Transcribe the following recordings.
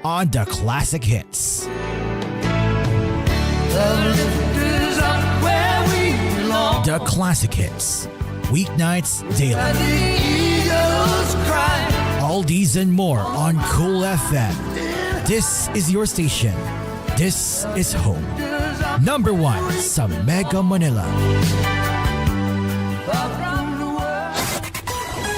on the Classic Hits. The Classic Hits. Weeknights daily. All these and more on Cool FM. This is your station. This is home. Number 1 sa Mega Manila.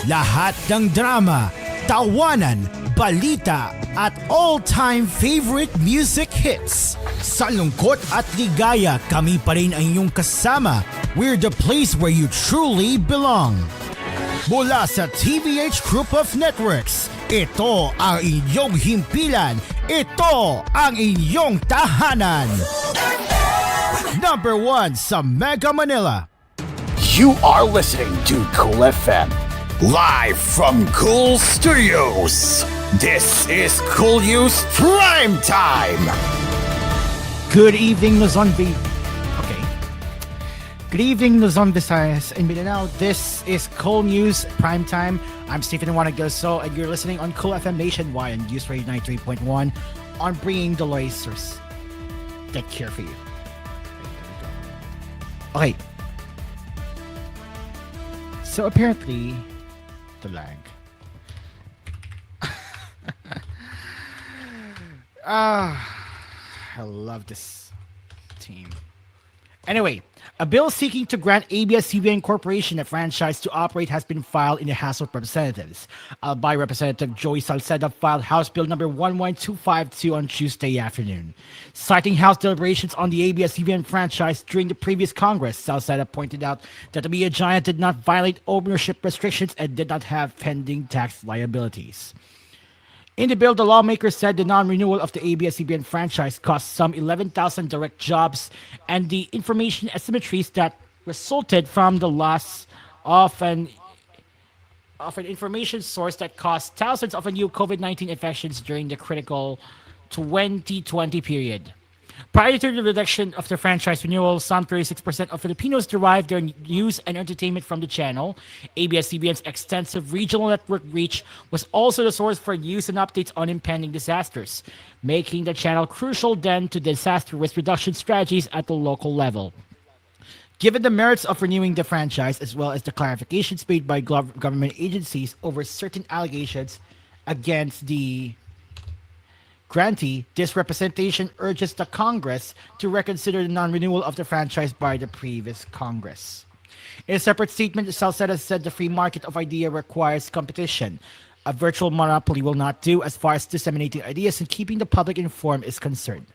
Lahat ng drama, tawanan, balita at all-time favorite music hits. Sa lungkot at ligaya, kami pa rin ang inyong kasama. We're the place where you truly belong. Mula sa TVH Group of Networks, ito ang inyong himpilan. Ito ang inyong tahanan. Number 1 sa Mega Manila. You are listening to Cool FM. Live from Cool Studios. This is koolNews Primetime. Good evening, Luzon. Good evening, Luzon, Visayas, and Mindanao. This is koolNews Primetime. I'm Stephen Wanagoso, and you're listening on Cool FM Nationwide and News Radio 93.1 on bringing the lasers that care for you. Okay. So apparently, the lag. I love this team. Anyway, a bill seeking to grant ABS-CBN Corporation a franchise to operate has been filed in the House of Representatives. By Representative Joey Salceda filed House Bill number 11252 on Tuesday afternoon. Citing House deliberations on the ABS-CBN franchise during the previous Congress, Salceda pointed out that the media giant did not violate ownership restrictions and did not have pending tax liabilities. In the bill, the lawmakers said the non-renewal of the ABS-CBN franchise cost some 11,000 direct jobs, and the information asymmetries that resulted from the loss of an information source that caused thousands of new COVID-19 infections during the critical 2020 period. Prior to the reduction of the franchise renewal, some 36% of Filipinos derive their news and entertainment from the channel. ABS-CBN's extensive regional network reach was also the source for news and updates on impending disasters, making the channel crucial then to disaster risk reduction strategies at the local level. Given the merits of renewing the franchise, as well as the clarifications made by government agencies over certain allegations against the grantee, this representation urges the Congress to reconsider the non-renewal of the franchise by the previous Congress. In a separate statement, Salceda said the free market of idea requires competition. A virtual monopoly will not do as far as disseminating ideas and keeping the public informed is concerned.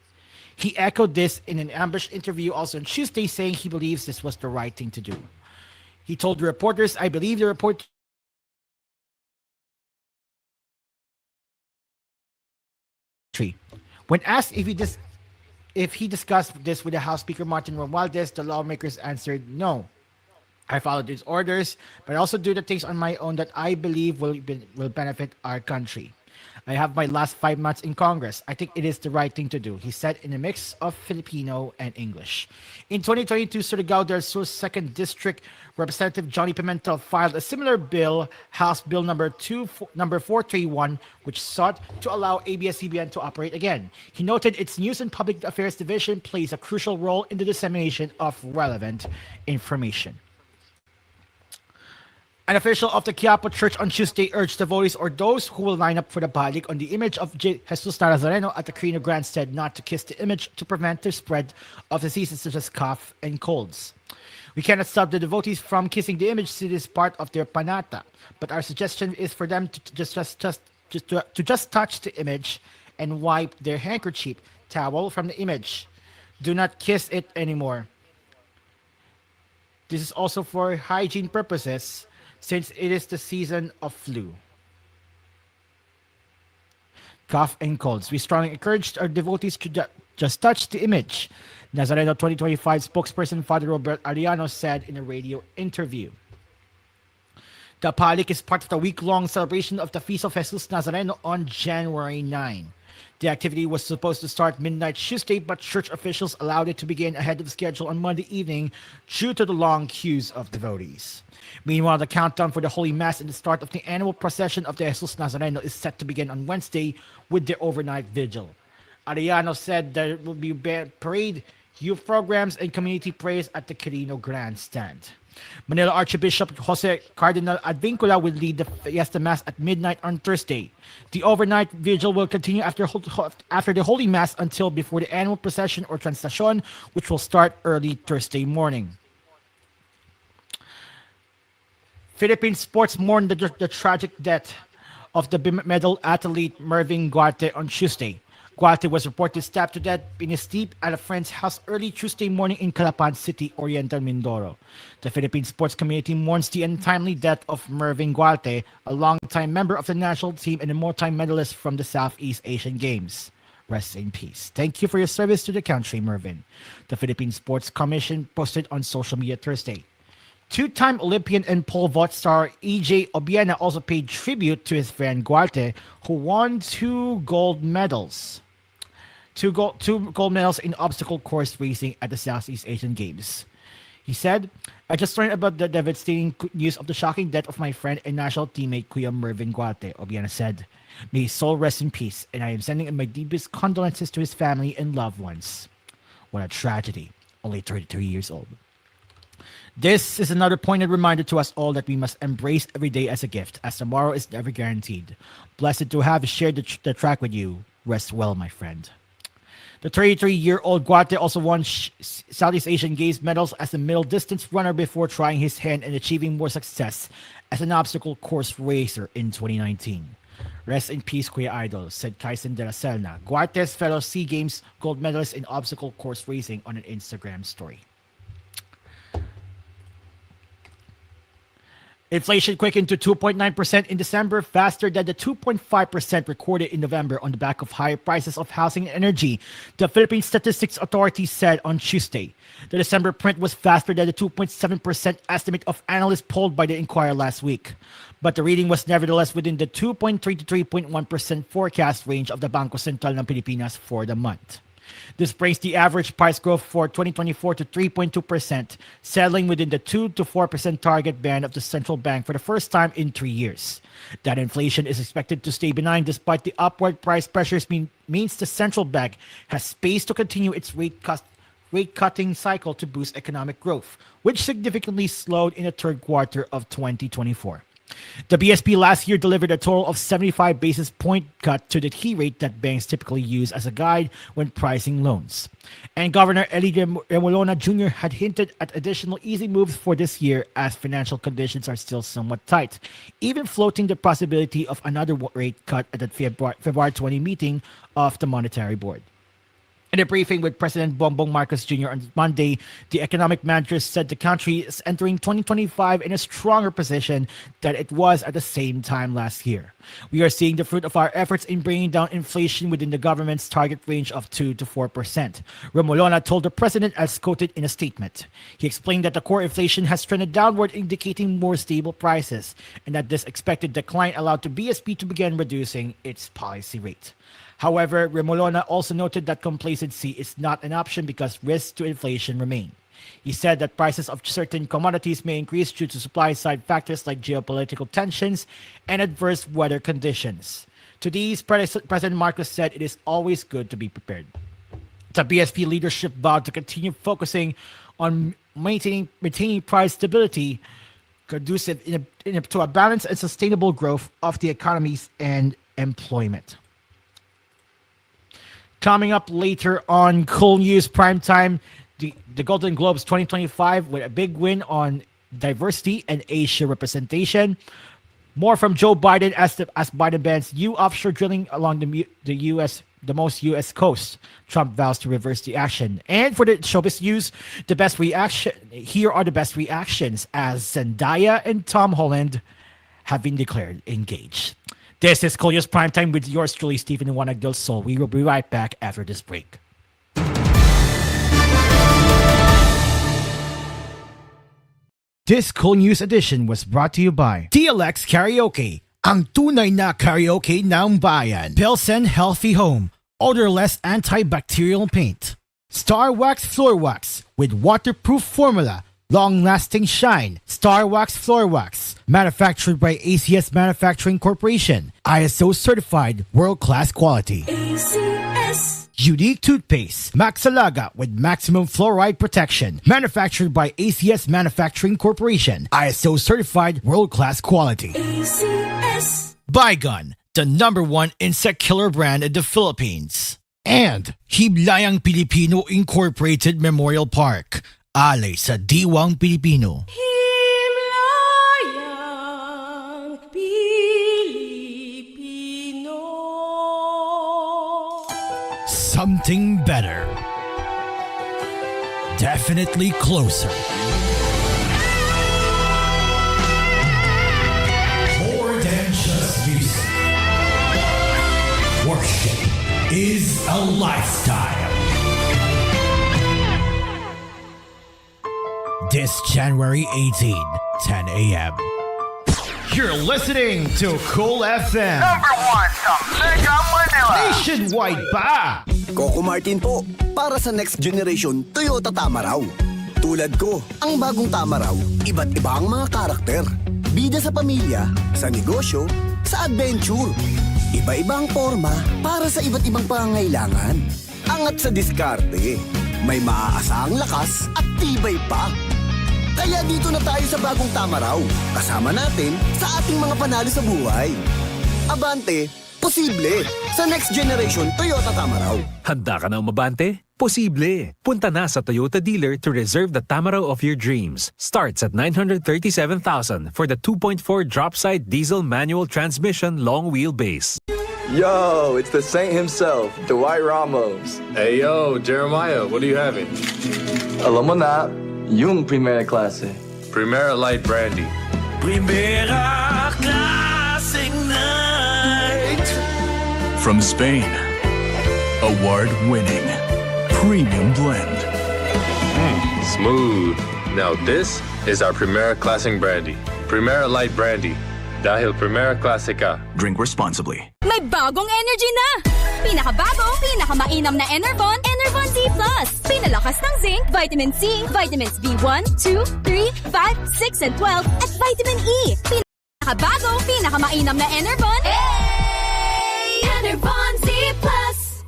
He echoed this in an ambushed interview also on Tuesday, saying he believes this was the right thing to do. He told the reporters, "I believe the report When asked if he discussed this with the House Speaker Martin Romualdez, the lawmakers answered, "No. I followed his orders, but I also do the things on my own that I believe will benefit our country. I have my last 5 months in Congress. I think it is the right thing to do," he said in a mix of Filipino and English. In 2022, Surigao del Sur's 2nd District Representative Johnny Pimentel filed a similar bill, House Bill number 431, which sought to allow ABS-CBN to operate again. He noted its News and Public Affairs Division plays a crucial role in the dissemination of relevant information. An official of the Quiapo Church on Tuesday urged devotees or those who will line up for the balik on the image of Jesus Nazareno at the Carino Grandstand not to kiss the image to prevent the spread of diseases such as cough and colds. "We cannot stop the devotees from kissing the image since it is part of their panata, but our suggestion is for them to just touch the image and wipe their handkerchief towel from the image. Do not kiss it anymore. This is also for hygiene purposes, since it is the season of flu, cough, and colds. We strongly encourage our devotees to just touch the image," Nazareno 2025 spokesperson Father Robert Ariano said in a radio interview. The Palik is part of the week-long celebration of the Feast of Jesus Nazareno on January 9. The activity was supposed to start midnight Tuesday, but church officials allowed it to begin ahead of schedule on Monday evening due to the long queues of devotees. Meanwhile, the countdown for the Holy Mass and the start of the annual procession of the Jesus Nazareno is set to begin on Wednesday with the overnight vigil. Arellano said there will be parade, youth programs, and community prayers at the Quirino Grandstand. Manila Archbishop Jose Cardinal Advincula will lead the Fiesta Mass at midnight on Thursday. The overnight vigil will continue after the Holy Mass until before the annual procession or Translacion, which will start early Thursday morning. Philippine sports mourned the tragic death of the medal athlete Mervin Guarte on Tuesday. Guarte was reported stabbed to death in his sleep at a friend's house early Tuesday morning in Calapan City, Oriental Mindoro. The Philippine sports community mourns the untimely death of Mervin Guarte, a longtime member of the national team and a multi-medalist from the Southeast Asian Games. Rest in peace. Thank you for your service to the country, Mervin. The Philippine Sports Commission posted on social media Thursday. Two-time Olympian and pole vault star E.J. Obiena also paid tribute to his friend Guarte, who won two gold medals in obstacle course racing at the Southeast Asian Games. He said, I just learned about the devastating news of the shocking death of my friend and national teammate Kuya Mervin Guarte, Obiena said. May his soul rest in peace, and I am sending my deepest condolences to his family and loved ones. What a tragedy. Only 33 years old. This is another pointed reminder to us all that we must embrace every day as a gift, as tomorrow is never guaranteed. Blessed to have shared the track with you. Rest well, my friend. The 33-year-old Guarte also won Southeast Asian Games medals as a middle distance runner before trying his hand and achieving more success as an obstacle course racer in 2019. Rest in peace, Kuya Idol, said Kaisen de la Selna, Guarte's fellow SEA Games gold medalist in obstacle course racing on an Instagram story. Inflation quickened to 2.9% in December, faster than the 2.5% recorded in November on the back of higher prices of housing and energy, the Philippine Statistics Authority said on Tuesday. The December print was faster than the 2.7% estimate of analysts polled by the Inquirer last week. But the reading was nevertheless within the 2.3 to 3.1% forecast range of the Bangko Sentral ng Pilipinas for the month. This brings the average price growth for 2024 to 3.2%, settling within the 2 to 4% target band of the central bank for the first time in 3 years. That inflation is expected to stay benign despite the upward price pressures means the central bank has space to continue its rate-cutting cycle to boost economic growth, which significantly slowed in the third quarter of 2024. The BSP last year delivered a total of 75 basis point cut to the key rate that banks typically use as a guide when pricing loans. And Governor Eli Remolona Jr. had hinted at additional easy moves for this year as financial conditions are still somewhat tight, even floating the possibility of another rate cut at the February 20 meeting of the Monetary Board. In a briefing with President Bongbong Marcos Jr. on Monday, the economic manager said the country is entering 2025 in a stronger position than it was at the same time last year. We are seeing the fruit of our efforts in bringing down inflation within the government's target range of 2 to 4%. Remolona told the president as quoted in a statement. He explained that the core inflation has trended downward, indicating more stable prices, and that this expected decline allowed the BSP to begin reducing its policy rate. However, Remolona also noted that complacency is not an option because risks to inflation remain. He said that prices of certain commodities may increase due to supply-side factors like geopolitical tensions and adverse weather conditions. To these, President Marcos said it is always good to be prepared. The BSP leadership vowed to continue focusing on maintaining price stability conducive to a balanced and sustainable growth of the economies and employment. Coming up later on koolNews Primetime, the Golden Globes 2025 with a big win on diversity and Asia representation. More from Joe Biden as Biden bans new offshore drilling along the most U.S. coast. Trump vows to reverse the action. And for the showbiz news, here are the best reactions as Zendaya and Tom Holland have been declared engaged. This is koolNews Primetime with yours truly, Stephen Wanag del Sol. We will be right back after this break. This koolNews edition was brought to you by TLX Karaoke, ang tunay na karaoke ng bayan. Pilsen Healthy Home, odorless antibacterial paint. Star Wax Floor Wax with waterproof formula, long-lasting shine. Star Wax Floor Wax, manufactured by ACS Manufacturing Corporation, ISO certified, world-class quality. ACS. Unique toothpaste, Maxalaga with maximum fluoride protection, manufactured by ACS Manufacturing Corporation, ISO certified, world-class quality. ACS. Baygon, the #1 insect killer brand in the Philippines. And Himlayang Pilipino Incorporated Memorial Park, alay sa Diwang Pilipino. Himlayang Pilipino. Something better. Definitely closer. More than just music. Worship is a lifestyle. This January 18, 10 a.m. You're listening to Cool FM. #1 sa Mega Manila. Nationwide pa! Coco Martin po, para sa next generation Toyota Tamaraw. Tulad ko, ang bagong Tamaraw, iba't iba ang mga karakter. Bida sa pamilya, sa negosyo, sa adventure. Iba-iba ang forma para sa iba't ibang pangangailangan. Angat sa diskarte, may maaasahang lakas at tibay pa. Kaya dito na tayo sa bagong Tamaraw. Kasama natin sa ating mga panalo sa buhay. Abante, posible sa next generation Toyota Tamaraw. Handa ka na umabante? Posible! Punta na sa Toyota dealer to reserve the Tamaraw of your dreams. Starts at 937,000 for the 2.4 drop-side diesel manual transmission long wheelbase. Yo, it's the Saint himself, Dwight Ramos. Hey yo, Jeremiah, what are you having? Alam mo na, yung Primera Klase. Primera Light Brandy. Primera Classic Night. From Spain, award-winning premium blend. Smooth. Now this is our Primera Classic Brandy. Primera Light Brandy. Dahil Primera Classica. Drink responsibly. May bagong energy na! Pinakabago, pinakamainam na Enervon, Enervon Z+. Pinalakas ng zinc, vitamin C, vitamins B1, 2, 3, 5, 6, and 12, at vitamin E. Pinakabago, pinakamainam na Enervon. Hey! Enervon Z+.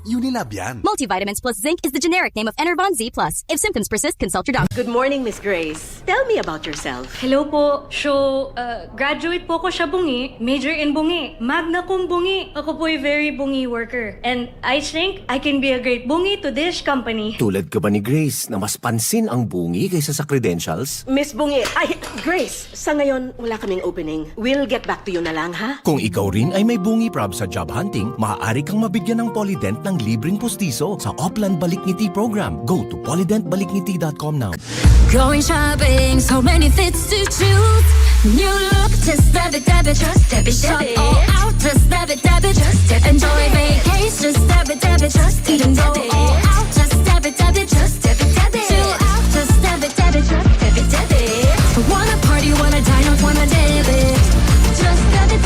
Unilab yan. Multivitamins plus zinc is the generic name of Enervon Z+. If symptoms persist, consult your doctor. Good morning, Miss Grace. Tell me about yourself. Hello po. Graduate po ko sa bungi, major in bungi, magna cum bungi. Ako po ay very bungi worker. And I think I can be a great bungi to this company. Tulad ka ba ni Grace na mas pansin ang bungi kaysa sa credentials? Miss Bungi, Grace, sa ngayon wala kaming opening. We'll get back to you na lang, ha? Kung ikaw rin ay may bungi prob sa job hunting, maaari kang mabigyan ng Polydent ng libreng postiso sa Oplan Balikngiti program. Go to polydentbalikngiti.com now. Going shopping, so many fits to choose. New look, just dab it, just dab it, shop all out, just dab it, just dab it. Enjoy vacation, just dab it, just even go all out, just dab it, just dab it. Chill out, just dab it, just dab it. Wanna party, wanna dine out, wanna dab it. Just dab it,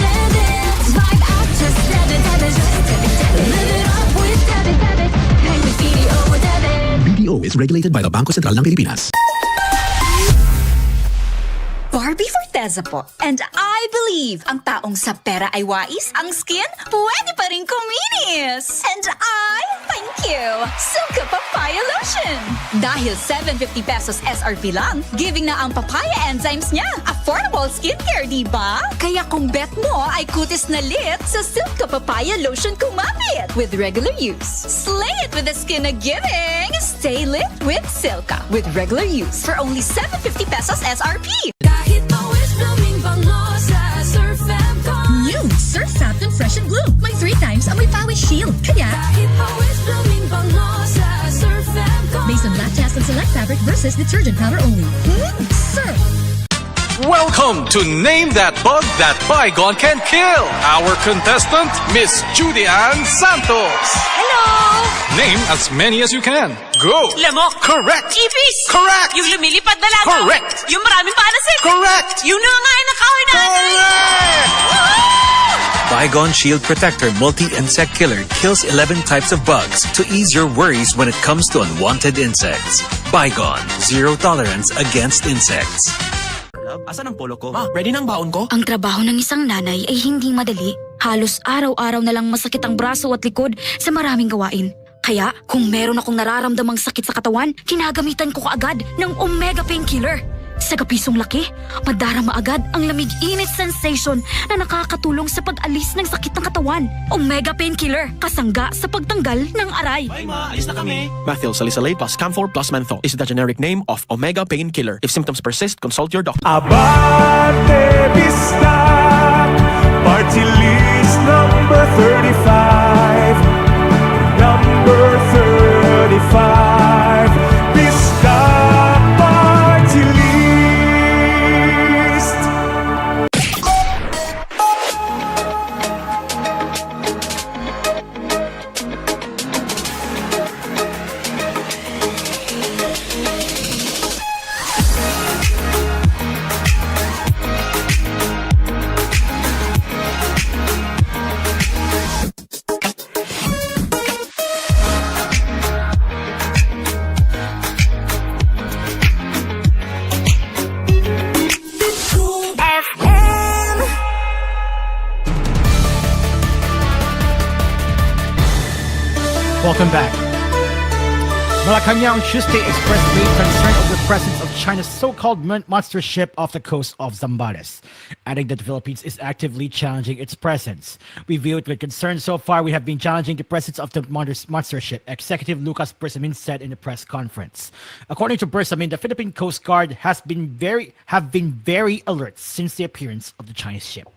vibe out, just dab it, just dab it. Live it up with dab it. Hang with BDO with dab it. BDO is regulated by the Bangko Sentral ng Pilipinas. Barbie Forteza po. And I believe ang taong sa pera ay wais, ang skin pwede pa rin kuminis. And I thank you, Silka Papaya Lotion. Dahil 750 pesos SRP lang, giving na ang papaya enzymes niya. Affordable skincare, diba? Kaya kung bet mo ay kutis na lit, sa Silka Papaya Lotion kumapit. With regular use, slay it with the skin na giving. Stay lit with Silka. With regular use for only 750 pesos SRP. Kahit pawis blooming bango sa Surf Fab.com. New Surf Fab Fresh and Bloom. May 3 times amoy pawis shield. Kaya Kahit pawis blooming bango sa Surf Fab.com. based on lactase and select fabric versus detergent powder only. Surf. Welcome to Name That Bug That Bygone Can Kill. Our contestant, Miss Judy Ann Santos. Hello! Name as many as you can. Go! Lamok! Correct! Ipis! Correct! Yung lumilipad na langaw! Correct! Yung maraming palasin! Correct! Yung nangangain na kahoy natin! Correct! Bygone Shield Protector Multi-Insect Killer kills 11 types of bugs to ease your worries when it comes to unwanted insects. Bygone, zero tolerance against insects. Asan ang polo ko? Ma, ready na ang baon ko? Ang trabaho ng isang nanay ay hindi madali. Halos araw-araw na lang masakit ang braso at likod sa maraming gawain. Kaya, kung meron akong nararamdamang sakit sa katawan, ginagamitan ko kaagad ng Omega Painkiller. Sa kapisong laki, madarama agad ang lamig-init sensation na nakakatulong sa pag-alis ng sakit ng katawan. Omega Painkiller, kasangga sa pagtanggal ng aray. Bye ma, alis na kami. Methyl salicylate plus camphor plus menthol is the generic name of Omega Painkiller. If symptoms persist, consult your doctor. Abante Vista, party list number 35. Number 35, Vista Party List. Welcome back. Malacanang on Tuesday expressed great concern over the presence of China's so-called monster ship off the coast of Zambales, adding that the Philippines is actively challenging its presence. We view it with concern. So far, we have been challenging the presence of the monster ship, Executive Lucas Bersamin said in a press conference. According to Bersamin, the Philippine Coast Guard have been very alert since the appearance of the Chinese ship.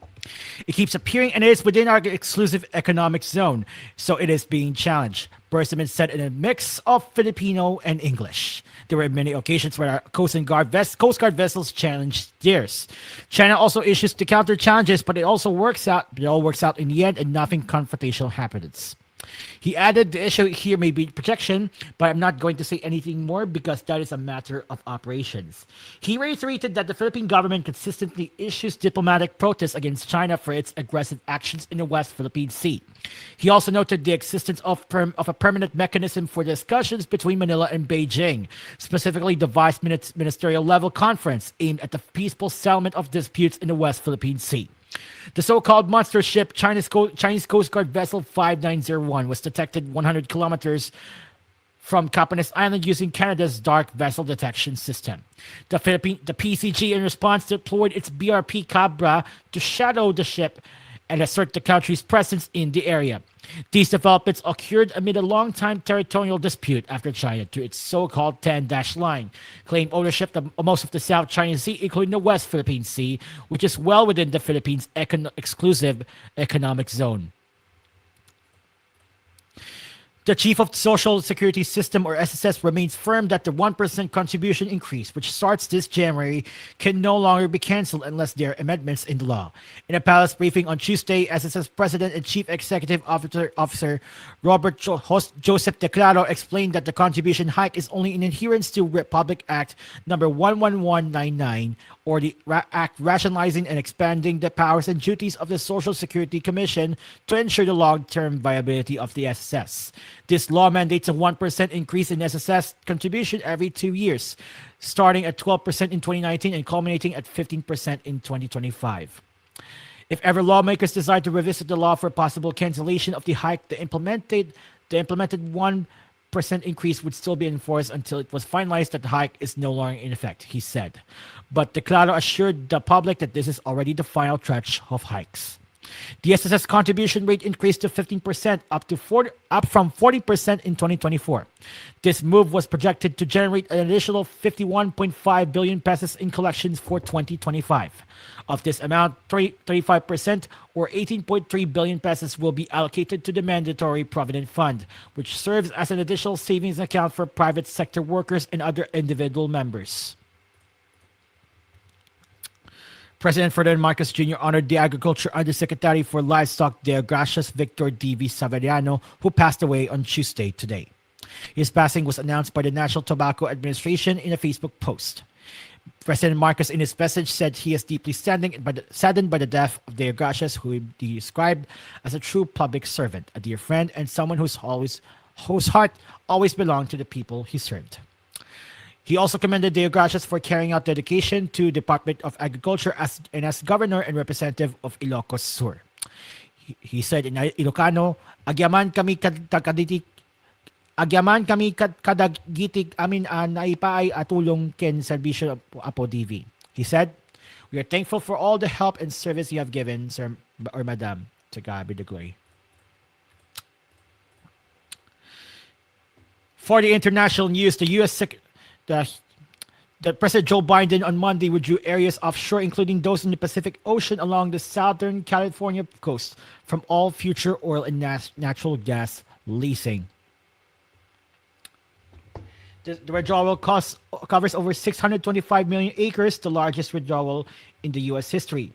It keeps appearing and it is within our exclusive economic zone, so it is being challenged, Bersamin said in a mix of Filipino and English. There were many occasions where our Coast Guard vessels challenged theirs. China also issues to counter challenges, but it all works out in the end and nothing confrontational happens. He added, the issue here may be protection, but I'm not going to say anything more because that is a matter of operations. He reiterated that the Philippine government consistently issues diplomatic protests against China for its aggressive actions in the West Philippine Sea. He also noted the existence of a permanent mechanism for discussions between Manila and Beijing, specifically the Vice Ministerial Level Conference aimed at the peaceful settlement of disputes in the West Philippine Sea. The so-called monster ship, Chinese Coast Guard vessel 5901, was detected 100 kilometers from Capanes Island using Canada's dark vessel detection system. The PCG, in response, deployed its BRP Cabra to shadow the ship and assert the country's presence in the area. These developments occurred amid a long-time territorial dispute after China, through its so-called 10-dash line, claimed ownership of most of the South China Sea, including the West Philippine Sea, which is well within the Philippines' exclusive economic zone. The Chief of the Social Security System, or SSS, remains firm that the 1% contribution increase, which starts this January, can no longer be cancelled unless there are amendments in the law. In a palace briefing on Tuesday, SSS President and Chief Executive Officer Robert Joseph Declaro explained that the contribution hike is only in adherence to Republic Act No. 11199, or the Act rationalizing and expanding the powers and duties of the Social Security Commission to ensure the long-term viability of the SSS. This law mandates a 1% increase in SSS contribution every 2 years, starting at 12% in 2019 and culminating at 15% in 2025. If ever lawmakers decide to revisit the law for possible cancellation of the hike, the implemented 1% increase would still be enforced until it was finalized that the hike is no longer in effect, he said. But Declaro assured the public that this is already the final tranche of hikes. The SSS contribution rate increased to 15%, up from 40% in 2024. This move was projected to generate an additional 51.5 billion pesos in collections for 2025. Of this amount, 35% or 18.3 billion pesos will be allocated to the Mandatory Provident Fund, which serves as an additional savings account for private sector workers and other individual members. President Ferdinand Marcos Jr. honored the Agriculture Undersecretary for Livestock de Gracias Victor D.V. Saveriano, who passed away on Tuesday today. His passing was announced by the National Tobacco Administration in a Facebook post. President Marcos, in his message, said he is deeply saddened by the death of Deo Gracias, who he described as a true public servant, a dear friend, and someone whose heart always belonged to the people he served. He also commended Deo Gracias for carrying out dedication to Department of Agriculture as governor and representative of Ilocos Sur. He said in Ilocano, Agyaman kami kadagitig amin naipaay atulong ken serbisyo apo DV. He said, "We are thankful for all the help and service you have given, Sir or Madam. To God be the glory." For the international news, the President Joe Biden on Monday withdrew areas offshore, including those in the Pacific Ocean along the southern California coast, from all future oil and natural gas leasing. The withdrawal covers over 625 million acres, the largest withdrawal in the U.S. history.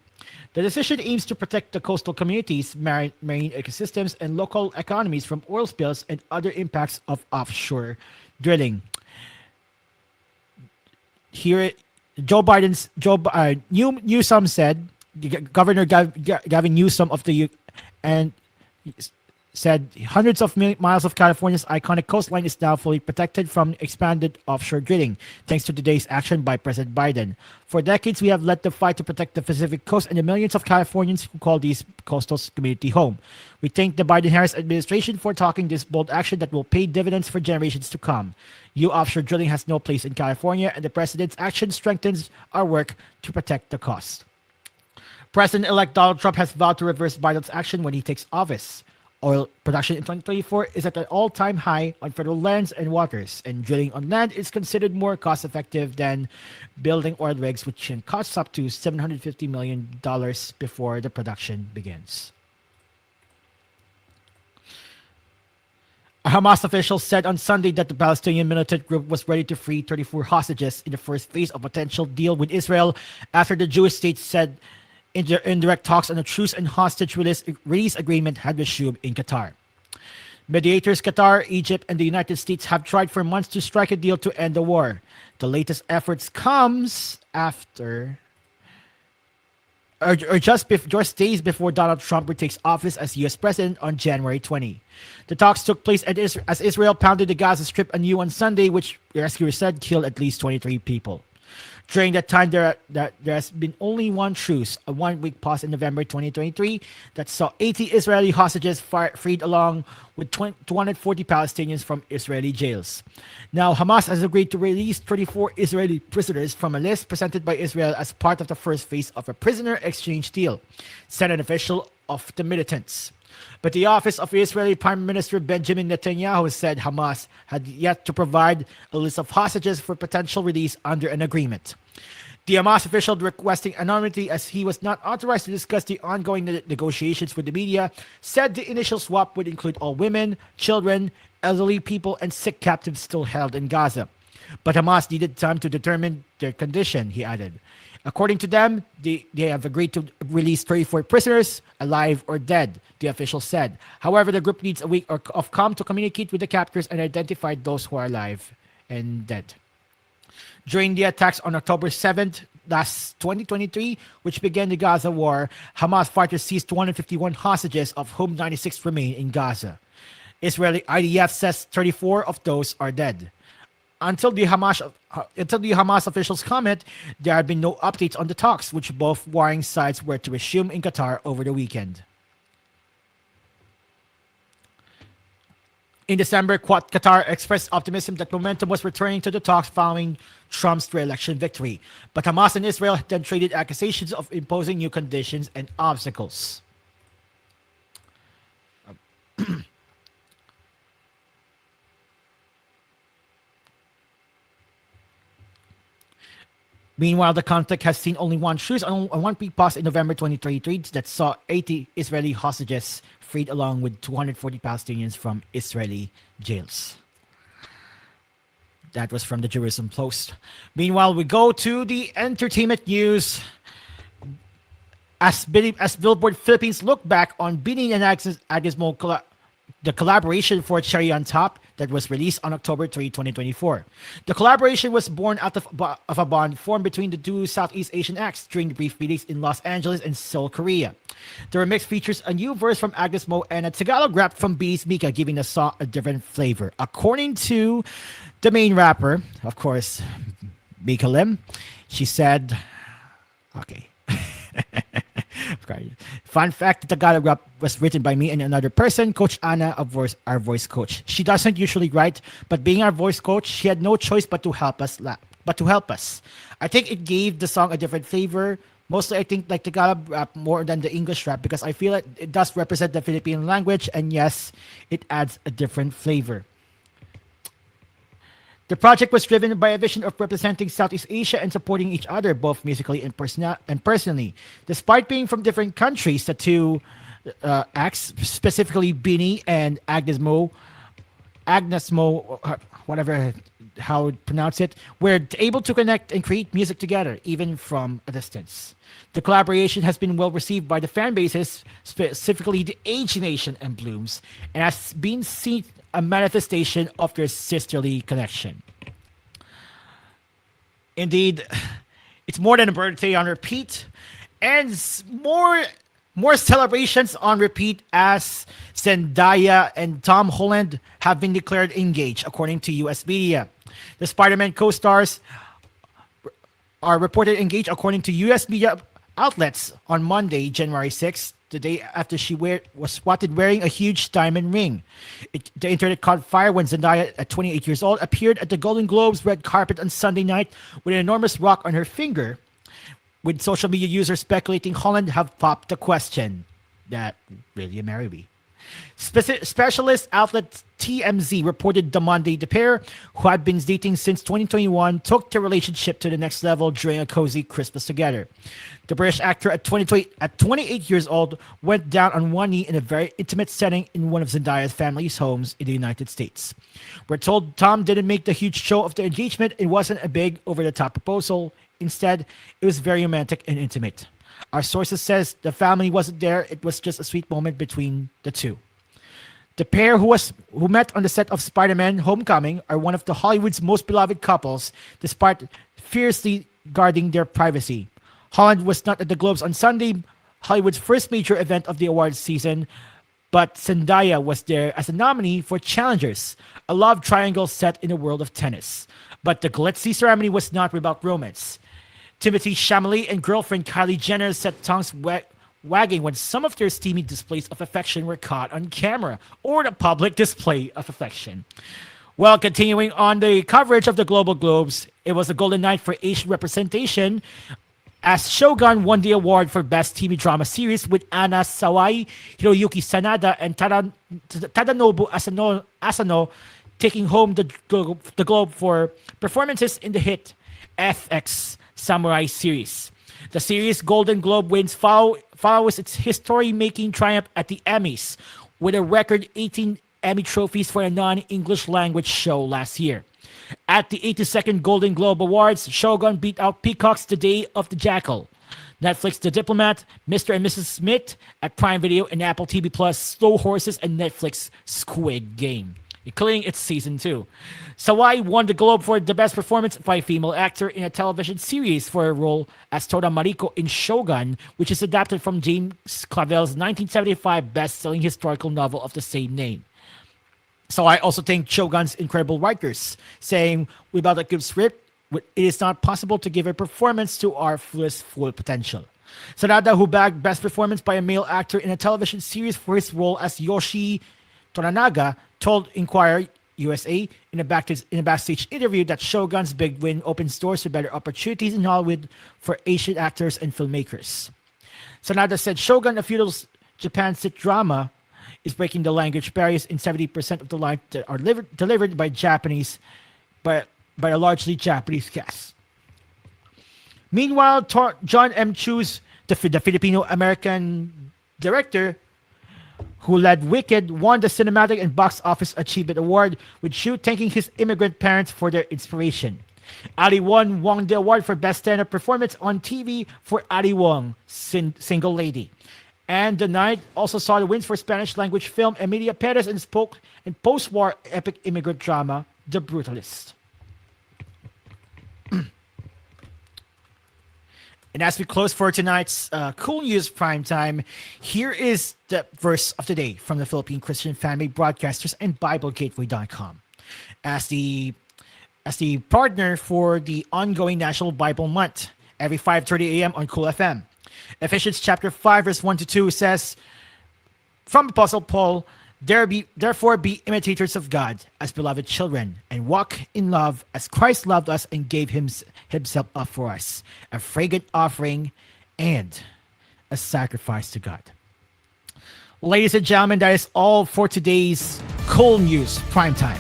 The decision aims to protect the coastal communities, marine ecosystems, and local economies from oil spills and other impacts of offshore drilling. Here, Newsom said, Governor Gavin Newsom of the and said hundreds of miles of California's iconic coastline is now fully protected from expanded offshore drilling, thanks to today's action by President Biden. For decades, we have led the fight to protect the Pacific coast and the millions of Californians who call these coastal community home. We thank the Biden-Harris administration for taking this bold action that will pay dividends for generations to come. Offshore drilling has no place in California, and the president's action strengthens our work to protect the coast. President-elect Donald Trump has vowed to reverse Biden's action when he takes office. Oil production in 2024 is at an all-time high on federal lands and waters, and drilling on land is considered more cost-effective than building oil rigs, which can cost up to $750 million before the production begins. A Hamas official said on Sunday that the Palestinian militant group was ready to free 34 hostages in the first phase of a potential deal with Israel after the Jewish state said indirect talks on a truce and hostage release agreement had resumed in Qatar. Mediators Qatar, Egypt, and the United States have tried for months to strike a deal to end the war. The latest efforts comes after just days before Donald Trump retakes office as U.S. president on January 20. The talks took place as Israel pounded the Gaza Strip anew on Sunday, which rescuers said killed at least 23 people. During that time, there has been only one truce, a one-week pause in November 2023 that saw 80 Israeli hostages freed along with 240 Palestinians from Israeli jails. Now, Hamas has agreed to release 34 Israeli prisoners from a list presented by Israel as part of the first phase of a prisoner exchange deal, said an official of the militants. But the office of Israeli Prime Minister Benjamin Netanyahu said Hamas had yet to provide a list of hostages for potential release under an agreement. The Hamas official, requesting anonymity as he was not authorized to discuss the ongoing negotiations with the media, said the initial swap would include all women, children, elderly people, and sick captives still held in Gaza. But Hamas needed time to determine their condition, he added. According to them, they have agreed to release 34 prisoners, alive or dead, the official said. However, the group needs a week of calm to communicate with the captors and identify those who are alive and dead. During the attacks on October 7th, last 2023, which began the Gaza war, Hamas fighters seized 251 hostages, of whom 96 remain in Gaza. Israeli IDF says 34 of those are dead. Until the Hamas officials' comment, there have been no updates on the talks, which both warring sides were to resume in Qatar over the weekend. In December, Qatar expressed optimism that momentum was returning to the talks following Trump's re-election victory. But Hamas and Israel then traded accusations of imposing new conditions and obstacles. Meanwhile, the conflict has seen only one truce on a one-week pause in November 2023 that saw 80 Israeli hostages freed along with 240 Palestinians from Israeli jails. That was from the Jerusalem Post. Meanwhile, we go to the entertainment news. As Billboard Philippines look back on Bini and Agnes Mo the collaboration for Cherry on Top that was released on October 3, 2024. The collaboration was born out of a bond formed between the two Southeast Asian acts during the brief meetings in Los Angeles and Seoul, Korea. The remix features a new verse from Agnes Mo and a Tagalog rap from Bees Mika, giving the song a different flavor. According to the main rapper, of course, Mika Lim, she said, okay. Fun fact, the Tagalog rap was written by me and another person, Coach Anna, our voice coach. She doesn't usually write, but being our voice coach, she had no choice but to help us. I think it gave the song a different flavor. Mostly, I think like Tagalog rap more than the English rap because I feel it does represent the Filipino language, and yes, it adds a different flavor. The project was driven by a vision of representing Southeast Asia and supporting each other, both musically and personally. Despite being from different countries, the two acts, specifically Beanie and Agnes Mo, whatever how to pronounce it, were able to connect and create music together, even from a distance. The collaboration has been well received by the fan bases, specifically the Asian Nation and Blooms, and has been seen a manifestation of their sisterly connection. Indeed, it's more than a birthday on repeat, and more celebrations on repeat as Zendaya and Tom Holland have been declared engaged, according to U.S. media. The Spider-Man co-stars are reported engaged, according to U.S. media outlets, on Monday, January 6th, the day after she was spotted wearing a huge diamond ring. The internet caught fire when Zendaya, at 28 years old, appeared at the Golden Globes red carpet on Sunday night with an enormous rock on her finger, with social media users speculating Holland have popped the question that, will you marry me? Specialist outlet TMZ reported the Monday the pair, who had been dating since 2021, took their relationship to the next level during a cozy Christmas together. The British actor at 28 years old went down on one knee in a very intimate setting in one of Zendaya's family's homes in the United States. We're told Tom didn't make the huge show of the engagement. It wasn't a big over-the-top proposal. Instead, it was very romantic and intimate. Our sources says the family wasn't there. It was just a sweet moment between the two. The pair who met on the set of Spider-Man Homecoming are one of the Hollywood's most beloved couples, despite fiercely guarding their privacy. Holland was not at the Globes on Sunday, Hollywood's first major event of the awards season, but Zendaya was there as a nominee for Challengers, a love triangle set in the world of tennis. But the glitzy ceremony was not about romance. Timothée Chalamet and girlfriend Kylie Jenner set tongues wagging when some of their steamy displays of affection were caught on camera, or the public display of affection. Well, continuing on the coverage of the Global Globes, it was a golden night for Asian representation as Shogun won the award for Best TV Drama Series with Anna Sawai, Hiroyuki Sanada, and Tadanobu Asano taking home the Globe for performances in the hit FX Samurai series. The series' Golden Globe wins follows its history-making triumph at the Emmys, with a record 18 Emmy trophies for a non-English language show last year. At the 82nd Golden Globe Awards, Shogun beat out Peacock's The Day of the Jackal, Netflix The Diplomat, Mr. and Mrs. Smith at Prime Video, and Apple TV Plus Slow Horses, and Netflix Squid Game, including its season 2. Sawai won the Globe for the best performance by a female actor in a television series for her role as Toda Mariko in Shogun, which is adapted from James Clavell's 1975 best-selling historical novel of the same name. So I also thank Shogun's incredible writers, saying, without a good script, it is not possible to give a performance to our full potential. Sanada, who bagged best performance by a male actor in a television series for his role as Yoshi Toranaga, told Inquirer USA in a backstage interview that Shogun's big win opens doors to better opportunities in Hollywood for Asian actors and filmmakers. Sanada said Shogun, a feudal Japan sit drama, is breaking the language barriers in 70% of the lines that are delivered by by a largely Japanese cast. Meanwhile, John M. Chu's the Filipino-American director who led Wicked won the Cinematic and Box Office Achievement Award, with Chu thanking his immigrant parents for their inspiration. Ali Wong won the award for Best Stand-Up Performance on TV for Ali Wong, Single Lady. And the night also saw the wins for Spanish language film Emilia Perez and spoke in post-war epic immigrant drama The Brutalist. And as we close for tonight's Cool News Primetime, here is the verse of the day from the Philippine Christian Family Broadcasters and BibleGateway.com. As the partner for the ongoing National Bible Month, every 5:30 a.m. on Cool FM. Ephesians chapter 5, verse 1-2 says, from Apostle Paul, therefore be imitators of God as beloved children, and walk in love as Christ loved us and gave himself up for us, a fragrant offering and a sacrifice to God. Ladies and gentlemen, that is all for today's Cool News Primetime.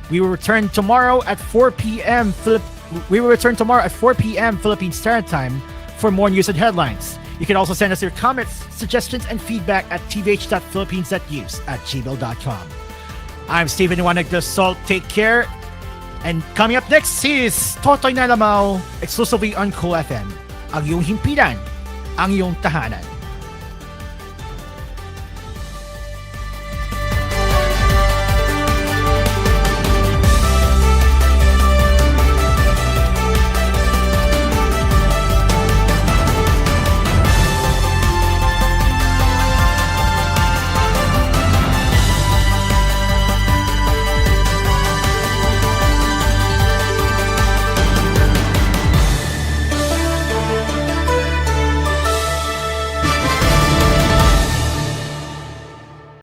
We will return tomorrow at 4 p.m. Philippine Standard Time for more news and headlines. You can also send us your comments, suggestions, and feedback at tvh.philippines.news@gmail.com. I'm Steven Iwanag de Salt. Take care. And coming up next is Totoy na Lamau, exclusively on Cool FM. Ang iyong himpilan, ang iyong tahanan.